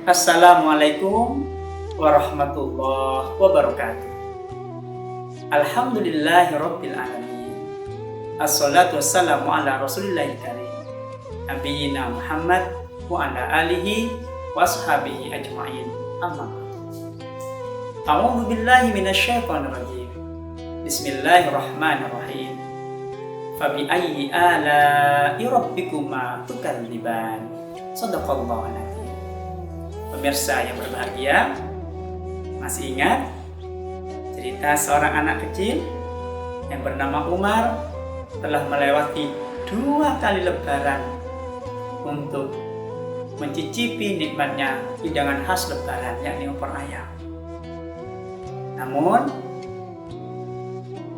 Assalamualaikum warahmatullahi wabarakatuh. Alhamdulillahirabbil alamin. Assalatu wassalamu ala Rasulillahil karim. Nabiyina Muhammad wa ala alihi washabihi ajma'in. Amma ba'du. A'udzu billahi minasyaitonir rajim. Bismillahirrahmanirrahim. Fabi ayyi ala'i rabbikuma tukadziban. Shadaqallahu al-azim. Pemirsa yang berbahagia, masih ingat cerita seorang anak kecil yang bernama Umar telah melewati 2 kali lebaran untuk mencicipi nikmatnya hidangan khas lebaran, yakni opor ayam. Namun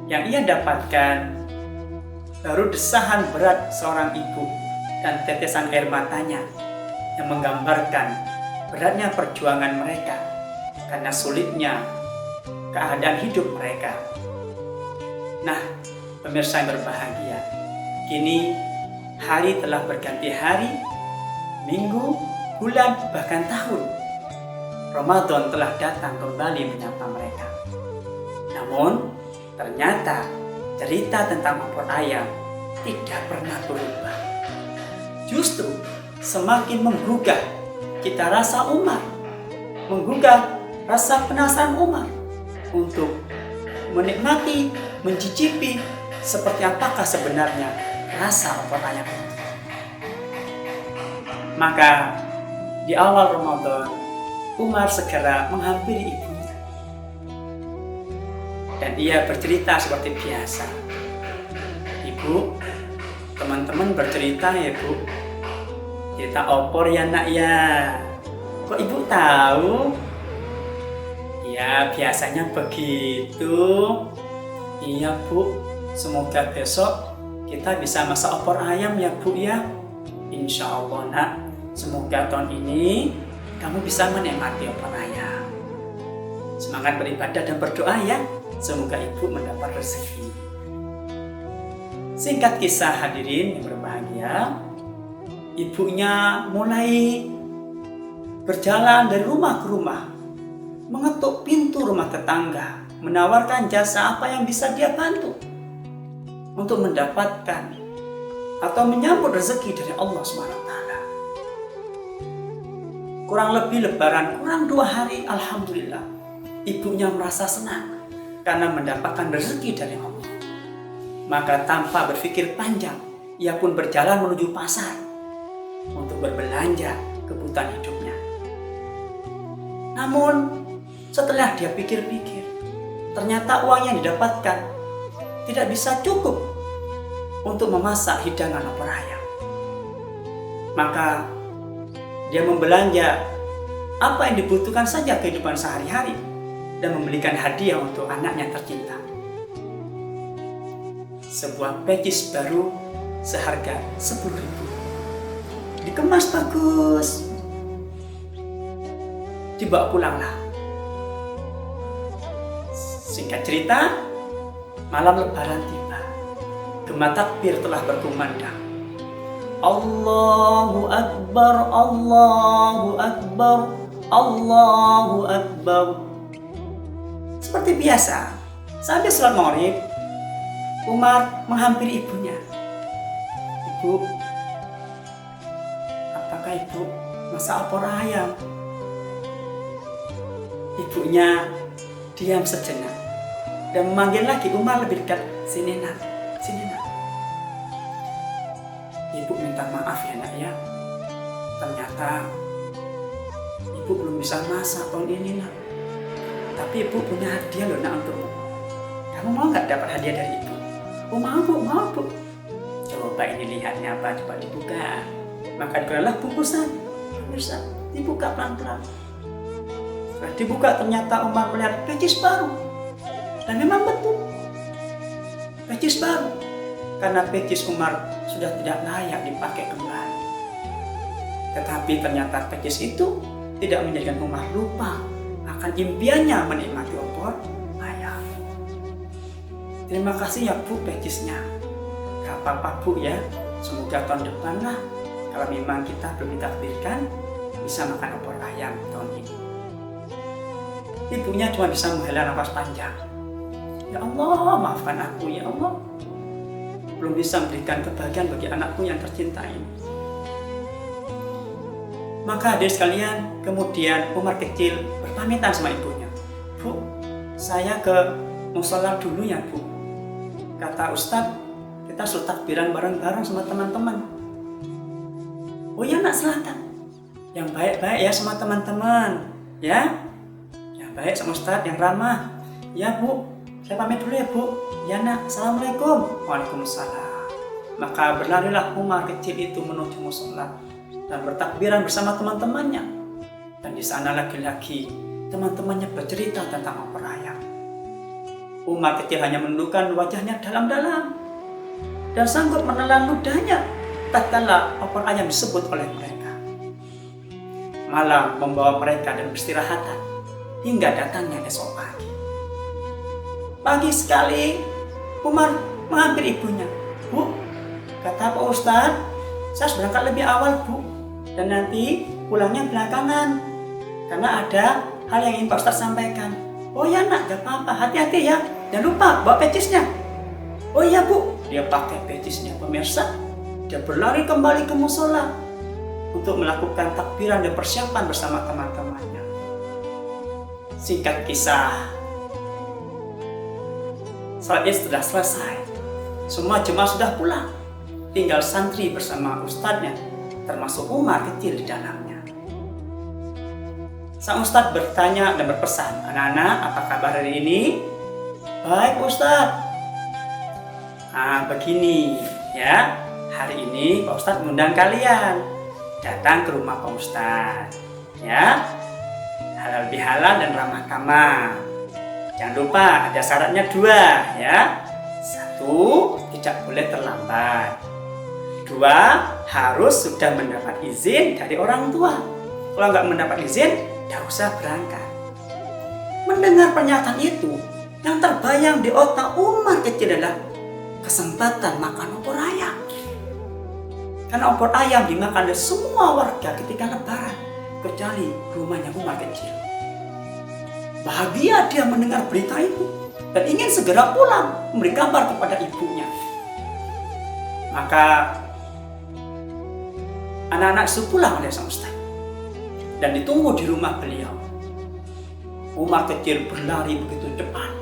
yang ia dapatkan baru desahan berat seorang ibu dan tetesan air matanya yang menggambarkan beratnya perjuangan mereka karena sulitnya keadaan hidup mereka. Nah, pemirsa yang berbahagia, kini hari telah berganti hari, minggu, bulan, bahkan tahun. Ramadan telah datang kembali menyapa mereka. Namun, ternyata cerita tentang opor ayam tidak pernah berubah. Justru semakin menggugah cita rasa Umar, menggugah rasa penasaran Umar untuk menikmati, mencicipi seperti apakah sebenarnya rasa opor ayam itu. Maka di awal Ramadan, Umar segera menghampiri ibunya dan ia bercerita seperti biasa. Ibu, teman-teman bercerita ya Bu, cerita opor ya nak ya. Kok ibu tahu? Ya biasanya begitu. Iya Bu, semoga besok kita bisa masak opor ayam ya Bu ya. Insya Allah nak, semoga tahun ini kamu bisa menikmati opor ayam. Semangat beribadah dan berdoa ya, semoga ibu mendapat rezeki. Singkat kisah hadirin yang berbahagia, ibunya mulai berjalan dari rumah ke rumah, mengetuk pintu rumah tetangga, menawarkan jasa apa yang bisa dia bantu untuk mendapatkan atau menyambut rezeki dari Allah SWT. Kurang lebih lebaran, kurang 2 hari, alhamdulillah, ibunya merasa senang karena mendapatkan rezeki dari Allah. Maka tanpa berpikir panjang, ia pun berjalan menuju pasar untuk berbelanja kebutuhan hidupnya. Namun setelah dia pikir-pikir, ternyata uang yang didapatkan tidak bisa cukup untuk memasak hidangan opor ayam. Maka dia membelanja apa yang dibutuhkan saja kehidupan sehari-hari dan membelikan hadiah untuk anaknya tercinta. Sebuah pecis baru seharga 10.000. Dikemas bagus, dibawa pulanglah. Singkat cerita, malam lebaran tiba. Gema takbir telah berkumandang. Allahu Akbar, Allahu Akbar, Allahu Akbar. Seperti biasa, sampai sholat maghrib, Umar menghampiri ibunya. Ibu, apakah ibu masak opor ayam? Ibunya diam sejenak dan memanggil lagi Umar lebih dekat. Sini nak, sini nak. Ibu minta maaf ya nak ya. Ternyata ibu belum bisa masak tahun ini nak. Tapi ibu punya hadiah loh nak untukmu. Kamu mau nggak dapat hadiah dari ibu? Oh mau bu, mau bu. Coba ini lihatnya apa, coba dibuka. Maka dibukalah bungkusan. Pemirsa, dibuka pelan-pelan. Setelah dibuka ternyata Umar melihat pecis baru. Dan memang betul, pecis baru. Karena pecis Umar sudah tidak layak dipakai kembali. Tetapi ternyata pecis itu tidak menjadikan Umar lupa akan impiannya menikmati opor ayam. Terima kasih ya Bu pecisnya. Gak apa-apa Bu ya, semoga tahun depan lah, kalau memang kita belum ditakdirkan, bisa makan opor ayam tahun ini. Ibunya cuma bisa menghela nafas panjang. Ya Allah, maafkan aku ya Allah. Belum bisa memberikan kebahagiaan bagi anakku yang tercinta ini. Maka hadirin sekalian, kemudian Umar kecil berpamitan sama ibunya. Bu, saya ke musola dulu ya Bu. Kata Ustadz, kita suruh takbiran bareng-bareng sama teman-teman. Oh ya nak, silakan. Yang baik-baik ya sama teman-teman, ya. Yang baik sama Ustadz, yang ramah. Ya Bu, saya pamit dulu ya Bu. Ya nak, assalamualaikum. Waalaikumsalam. Maka berlarilah Umar kecil itu menuju musola dan bertakbiran bersama teman-temannya. Dan di sana lagi-lagi teman-temannya bercerita tentang opor ayam. Umar kecil hanya menundukkan wajahnya dalam-dalam dan sanggup menelan ludahnya tatkala opor ayam disebut oleh mereka. Malam membawa mereka dan peristirahatan hingga datangnya esok pagi. Pagi sekali Umar menghampiri ibunya. Bu, kata Pak Ustadz, saya harus berangkat lebih awal Bu, dan nanti pulangnya belakangan karena ada hal yang ingin Pak Ustadz sampaikan. Oh ya nak, gak apa-apa, hati-hati ya, jangan lupa bawa pecisnya. Oh iya Bu, dia pakai pecisnya pemirsa. Dia berlari kembali ke musola untuk melakukan takbiran dan persiapan bersama teman-temannya. Singkat kisah, salat Id sudah selesai. Semua jemaah sudah pulang. Tinggal santri bersama ustadznya, termasuk Umar kecil di dalamnya. Sang ustadz bertanya dan berpesan, anak-anak apa kabar hari ini? Baik Ustadz. Nah begini ya, hari ini Pak Ustadz mengundang kalian datang ke rumah Pak Ustadz, ya, halal bihalal dan ramah tamah. Jangan lupa ada syaratnya 2 ya. 1, tidak boleh terlambat. 2, harus sudah mendapat izin dari orang tua. Kalau nggak mendapat izin, tidak usah berangkat. Mendengar pernyataan itu, yang terbayang di otak Umar kecil adalah kesempatan makan opor ayam. Karena opor ayam dimakan oleh semua warga ketika lebaran, kecuali rumahnya Umar kecil. Bahagia dia mendengar berita itu dan ingin segera pulang memberi kabar kepada ibunya. Maka anak-anak itu pulang oleh sang ustaz dan ditunggu di rumah beliau. Umar kecil berlari begitu cepat.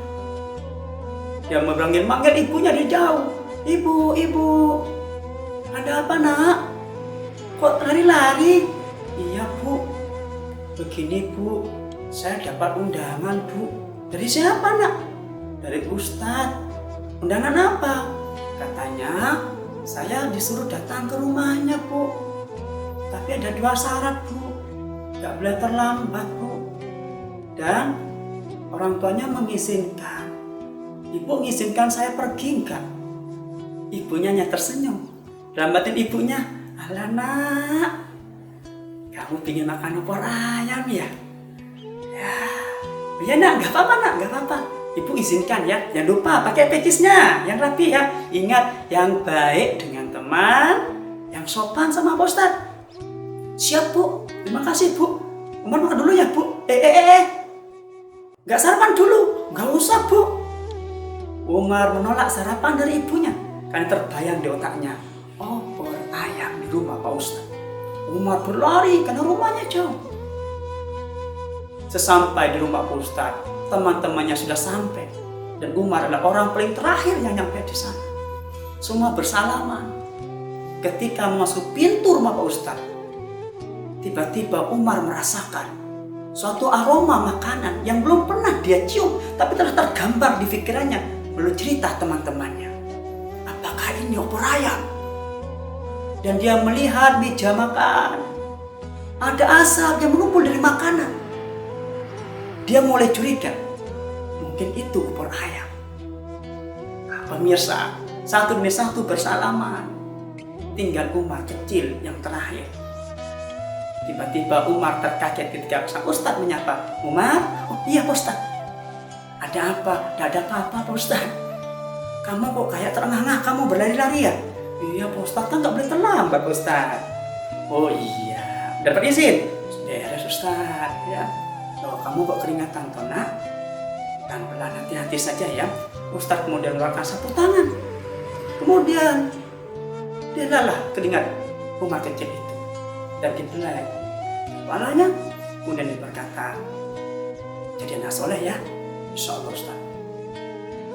Dia memanggil ibunya di jauh. Ibu, ibu, ada apa nak? Kok lari-lari? Iya Bu, begini Bu, saya dapat undangan Bu. Dari siapa nak? Dari Ustadz. Undangan apa? Katanya saya disuruh datang ke rumahnya Bu. Tapi ada 2 syarat Bu. Gak boleh terlambat Bu. Dan orang tuanya mengizinkan. Ibu mengizinkan saya pergi enggak? Ibunya hanya tersenyum. Dalam batin ibunya, alah nak, kamu ingin makan opor ayam ya? Ya nak, gak apa-apa nak, gak apa-apa. Ibu izinkan ya, jangan lupa pakai pecisnya yang rapi ya. Ingat, yang baik dengan teman, yang sopan sama Pak Ustadz. Siap Bu, terima kasih Bu. Umar makan dulu ya Bu. Gak sarapan dulu, gak usah Bu. Umar menolak sarapan dari ibunya karena terbayang di otaknya opor ayam di rumah Pak Ustadz. Umar berlari karena rumahnya jauh. Sesampai di rumah Pak Ustadz, teman-temannya sudah sampai dan Umar adalah orang paling terakhir yang nyampe di sana. Semua bersalaman. Ketika memasuki pintu rumah Pak Ustadz, tiba-tiba Umar merasakan suatu aroma makanan yang belum pernah dia cium, tapi telah tergambar di pikirannya melalui cerita teman-temannya. Apakah ini opor ayam? Dan dia melihat meja makan, ada asap yang mengumpul dari makanan. Dia mulai curiga, mungkin itu opor ayam. Pemirsa, satu demi satu bersalaman. Tinggal Umar kecil yang terakhir. Tiba-tiba Umar terkaget ketika sang Ustadz menyapa. Umar, oh iya Pak Ustadz. Ada apa? Tidak ada apa-apa Pak Ustadz. Kamu kok kayak terengah-engah, kamu berlari-lari ya? Iya Pak Ustadz, kan gak boleh terlambat Pak Ustadz. Oh iya, dapat izin? Ustaz, ya. Loh, kamu kok keringatan toh nak? Pelan-pelan, hati-hati saja ya. Ustaz kemudian mengeluarkan sapu tangan. Kemudian dia lalah keringat Umar kecil itu dan dibelai kepalanya. Kemudian dia berkata, jadi anak soleh ya, insya Allah Ustaz.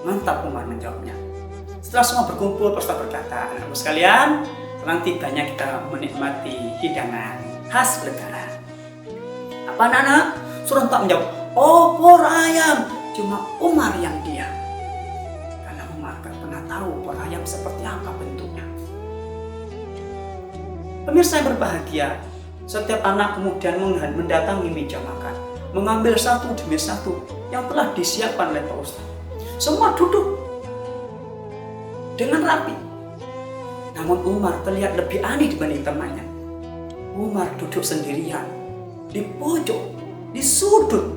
Mantap Umar menjawabnya. Setelah semua berkumpul, Ustaz berkata, anak-anak sekalian, sekarang tibanya kita menikmati hidangan khas lebaran. Apa anak-anak? Serentak menjawab, opor ayam. Cuma Umar yang diam. Karena Umar gak pernah tahu opor ayam seperti apa bentuknya. Pemirsa yang berbahagia, setiap anak kemudian mendatangi meja makan, mengambil satu demi satu yang telah disiapkan oleh Pak Ustaz. Semua duduk dengan rapi. Namun Umar terlihat lebih aneh dibanding temannya. Umar duduk sendirian, di pojok, di sudut,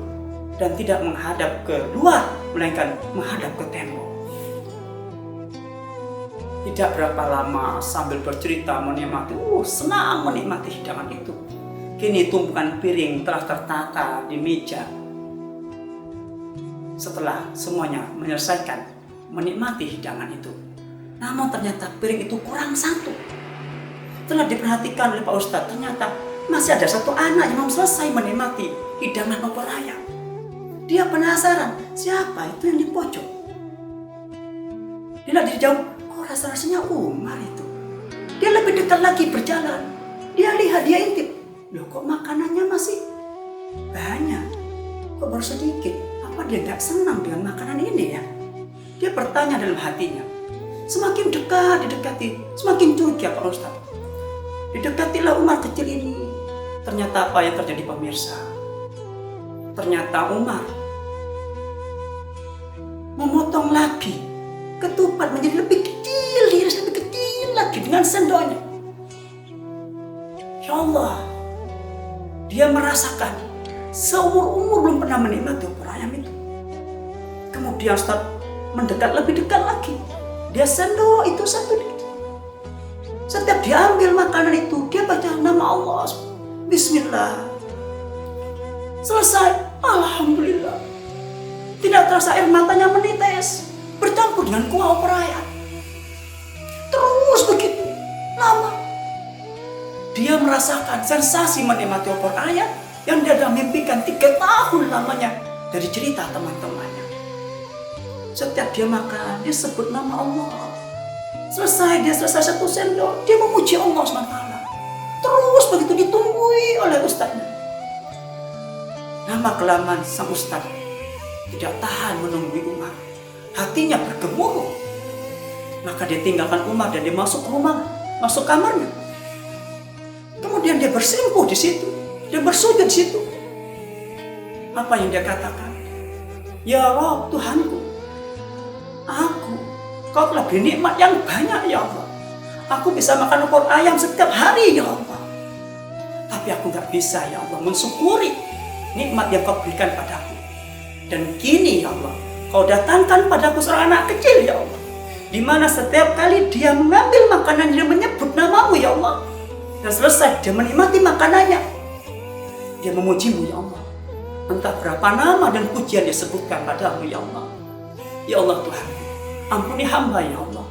dan tidak menghadap ke luar, melainkan menghadap ke tembok. Tidak berapa lama sambil bercerita menikmati, senang menikmati hidangan itu. Kini tumpukan piring telah tertata di meja. Setelah semuanya menyelesaikan menikmati hidangan itu, namun ternyata piring itu kurang satu. Setelah diperhatikan oleh Pak Ustadz, ternyata masih ada satu anak yang belum selesai menikmati hidangan opor ayam. Dia penasaran, siapa itu yang di pojok? Dia dijawab, rasa-rasanya Umar itu. Dia lebih dekat lagi berjalan. Dia lihat, dia intip. Loh, kok makanannya masih banyak? Kok baru sedikit? Apa dia gak senang dengan makanan ini ya? Dia bertanya dalam hatinya. Semakin dekat didekati, semakin curiga Pak Ustaz. Didekatilah Umar kecil ini. Ternyata apa yang terjadi pemirsa? Ternyata Umar memotong lagi ketupat menjadi lebih kecil, diiris lebih kecil lagi dengan sendoknya. Ya Allah, dia merasakan seumur-umur belum pernah menikmati opor ayam itu. Kemudian Ustaz mendekat lebih dekat lagi. Dia sendok itu satu. Setiap dia ambil makanan itu, dia baca nama Allah. Bismillah. Selesai. Alhamdulillah. Tidak terasa air matanya menetes, bercampur dengan kuah opor ayam. Terus begitu lama. Dia merasakan sensasi menikmati opor ayam yang dia sudah mimpikan 3 tahun lamanya dari cerita teman-temannya. Setiap dia makan, dia sebut nama Allah. Dia selesai satu sendok, dia memuji Allah SWT. Terus begitu ditunggui oleh ustaznya. Lama kelamaan sang ustaz tidak tahan menunggui Umar. Hatinya bergemuruh. Maka dia tinggalkan Umar dan dia masuk ke rumah, masuk kamarnya. Kemudian dia bersimpuh di situ, dia bersujud di situ. Apa yang dia katakan? Ya Rabb, Tuhanku, Kau telah beri nikmat yang banyak ya Allah. Aku bisa makan opor ayam setiap hari ya Allah. Tapi aku gak bisa ya Allah mensyukuri nikmat yang Kau berikan padaku. Dan kini ya Allah, Kau datangkan padaku seorang anak kecil ya Allah, di mana setiap kali dia mengambil makanan dia menyebut namamu ya Allah. Dan selesai dia menikmati makanannya, dia memujimu ya Allah. Entah berapa nama dan pujian dia sebutkan padamu ya Allah. Ya Allah Tuhan, ampuni hamba ya Allah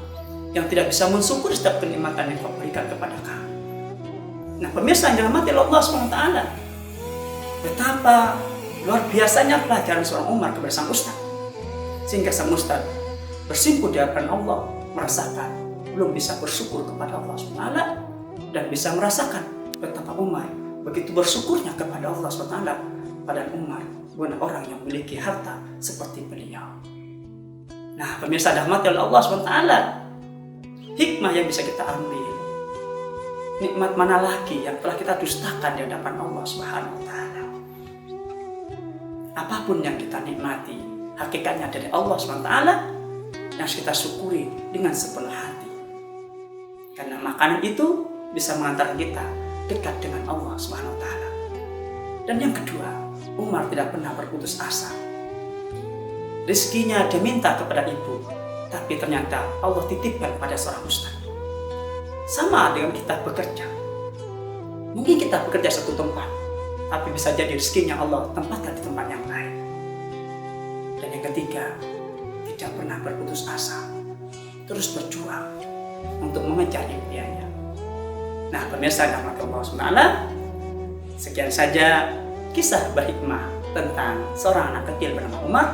yang tidak bisa mensyukur setiap kenikmatan yang Kau berikan kepada kami. Nah pemirsa yang dirahmati Allah SWT, betapa luar biasanya pelajaran seorang Umar kepada sang ustaz, sehingga sang ustaz bersimpuh di hadapan Allah, merasakan belum bisa bersyukur kepada Allah SWT, dan bisa merasakan betapa Umar begitu bersyukurnya kepada Allah SWT. Padahal Umar bukan orang yang memiliki harta seperti beliau. Nah pemirsa dirahmati oleh Allah SWT, hikmah yang bisa kita ambil, nikmat mana lagi yang telah kita dustakan di hadapan Allah SWT. Apapun yang kita nikmati, hakikatnya dari Allah SWT, yang harus kita syukuri dengan sepenuh hati. Karena makanan itu bisa mengantarkan kita dekat dengan Allah SWT. Dan yang kedua, Umar tidak pernah berputus asa. Rezekinya dia minta kepada ibu, tapi ternyata Allah titipkan pada seorang ustaz. Sama dengan kita bekerja. Mungkin kita bekerja satu tempat, tapi bisa jadi rezekinya Allah tempatkan di tempat yang lain. Dan yang ketiga, tidak pernah berputus asa, terus berjuang untuk mengejar impiannya. Nah, pemirsa yang dirahmati Allah SWT, sekian saja kisah berhikmah tentang seorang anak kecil bernama Umar.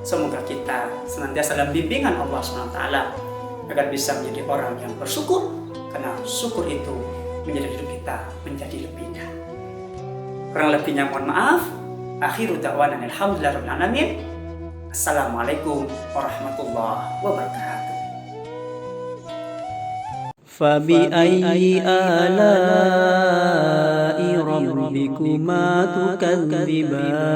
Semoga kita senantiasa dalam bimbingan Allah SWT agar bisa menjadi orang yang bersyukur, karena syukur itu menjadi hidup kita menjadi lebih indah. Kurang lebihnya mohon maaf. Akhiru da'wana alhamdulillahirabbil alamin. Assalamualaikum warahmatullahi wabarakatuh. فبأي آلاء ربكما تكذبان